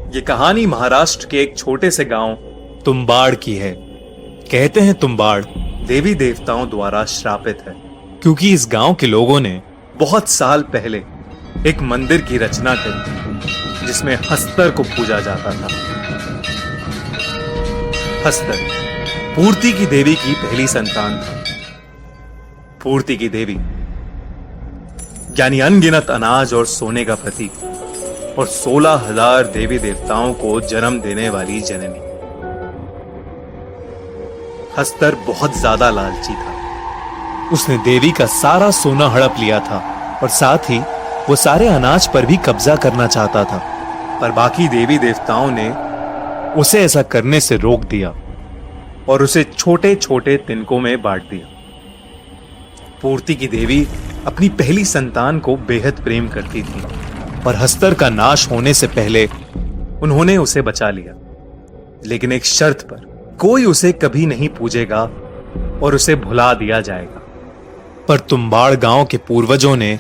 ये कहानी महाराष्ट्र के एक छोटे से गांव तुम्बाड़ की है। कहते हैं तुम्बाड़ देवी देवताओं द्वारा श्रापित है, क्योंकि इस गांव के लोगों ने बहुत साल पहले एक मंदिर की रचना करी थी जिसमें हस्तर को पूजा जाता था। हस्तर पूर्ति की देवी की पहली संतान था। पूर्ति की देवी यानी अनगिनत अनाज और सोने का प्रतीक और 16,000 देवी देवताओं को जन्म देने वाली जननी। हस्तर बहुत ज्यादा लालची था। उसने देवी का सारा सोना हड़प लिया था और साथ ही वो सारे अनाज पर भी कब्जा करना चाहता था, पर बाकी देवी देवताओं ने उसे ऐसा करने से रोक दिया और उसे छोटे छोटे तिनकों में बांट दिया। पूर्ति की देवी अपनी पहली संतान को बेहद प्रेम करती थी और हस्तर का नाश होने से पहले उन्होंने उसे बचा लिया, लेकिन एक शर्त पर, कोई उसे कभी नहीं पूजेगा और उसे भुला दिया जाएगा। पर तुम्बाड़ गांव के पूर्वजों ने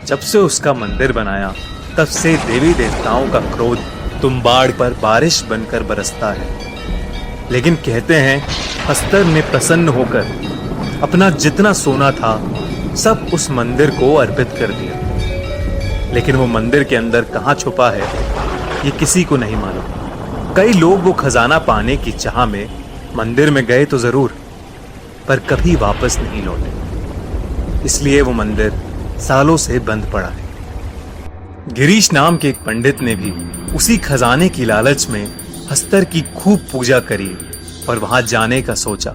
जब से उसका मंदिर बनाया, तब से देवी देवताओं का क्रोध तुम्बाड़ पर बारिश बनकर बरसता है। लेकिन कहते हैं हस्तर ने प्रसन्न होकर अपना जितना सोना था सब उस मंदिर को अर्पित कर दिया। लेकिन वो मंदिर के अंदर कहां छुपा है ये किसी को नहीं मालूम। कई लोग वो खजाना पाने की चाह में मंदिर में गए तो जरूर, पर कभी वापस नहीं लौटे। इसलिए वो मंदिर सालों से बंद पड़ा है। गिरीश नाम के एक पंडित ने भी उसी खजाने की लालच में हस्तर की खूब पूजा करी और वहां जाने का सोचा।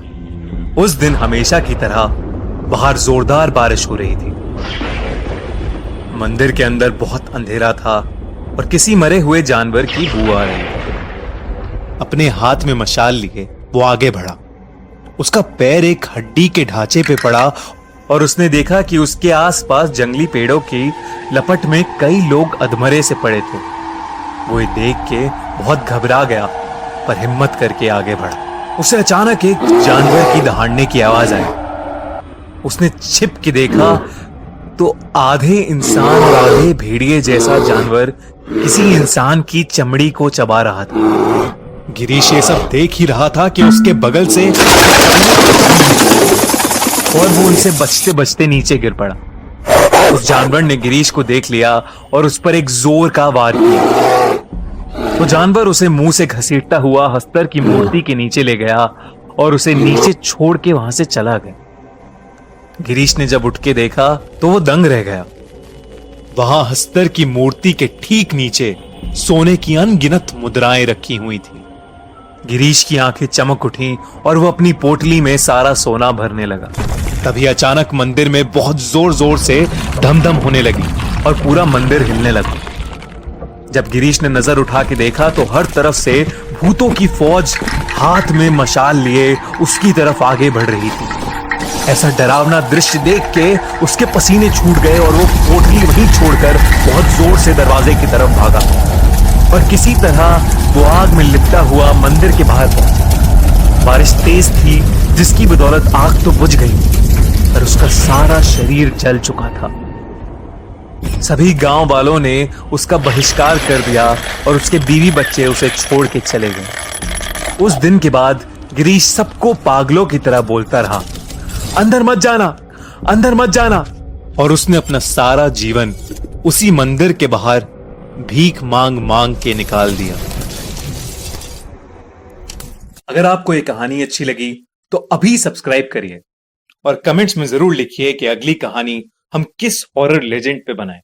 उस दिन हमेशा की तरह बाहर जोरदार बारिश हो रही थी। मंदिर के अंदर बहुत अंधेरा था और किसी मरे हुए जानवर की बू आ रही थी। अपने हाथ में मशाल लिए वो आगे बढ़ा। उसका पैर एक हड्डी के ढांचे पे पड़ा और उसने देखा कि उसके आसपास जंगली पेड़ों की लपट में कई लोग अधमरे से पड़े थे। वो ये देख के बहुत घबरा गया, पर हिम्मत करके आगे बढ़ा। उसे अचानक एक जानवर की दहाड़ने की आवाज आई। उसने छिप के देखा तो आधे इंसान और आधे भेड़िए जैसा जानवर किसी इंसान की चमड़ी को चबा रहा था। गिरीश ये सब देख ही रहा था कि उसके बगल से और वो उनसे बचते बचते नीचे गिर पड़ा। उस जानवर ने गिरीश को देख लिया और उस पर एक जोर का वार किया। वो जानवर उसे मुंह से घसीटता हुआ हस्तर की मूर्ति के नीचे ले गया और उसे नीचे छोड़ के वहां से चला गया। गिरीश ने जब उठ के देखा तो वो दंग रह गया। वहां हस्तर की मूर्ति के ठीक नीचे सोने की अनगिनत मुद्राएं रखी हुई थी। गिरीश की आंखें चमक उठी और वो अपनी पोटली में सारा सोना भरने लगा। तभी अचानक मंदिर में बहुत जोर जोर से धमधम होने लगी और पूरा मंदिर हिलने लगा। जब गिरीश ने नजर उठा के देखा तो हर तरफ से भूतों की फौज हाथ में मशाल लिए उसकी तरफ आगे बढ़ रही थी। ऐसा डरावना दृश्य देख के उसके पसीने छूट गए और वो पोटली वहीं छोड़कर बहुत जोर से दरवाजे की तरफ भागा और किसी तरह वो आग में लिपटा हुआ मंदिर के बाहर पहुंचा। बारिश तेज थी जिसकी बदौलत आग तो बुझ गई, पर उसका सारा शरीर जल चुका था। सभी गांव वालों ने उसका बहिष्कार कर दिया और उसके बीवी बच्चे उसे छोड़ के चले गए। उस दिन के बाद गिरीश सबको पागलों की तरह बोलता रहा, अंदर मत जाना, अंदर मत जाना। और उसने अपना सारा जीवन उसी मंदिर के बाहर भीख मांग मांग के निकाल दिया। अगर आपको ये कहानी अच्छी लगी तो अभी सब्सक्राइब करिए और कमेंट्स में जरूर लिखिए कि अगली कहानी हम किस हॉरर लेजेंड पे बनाएं।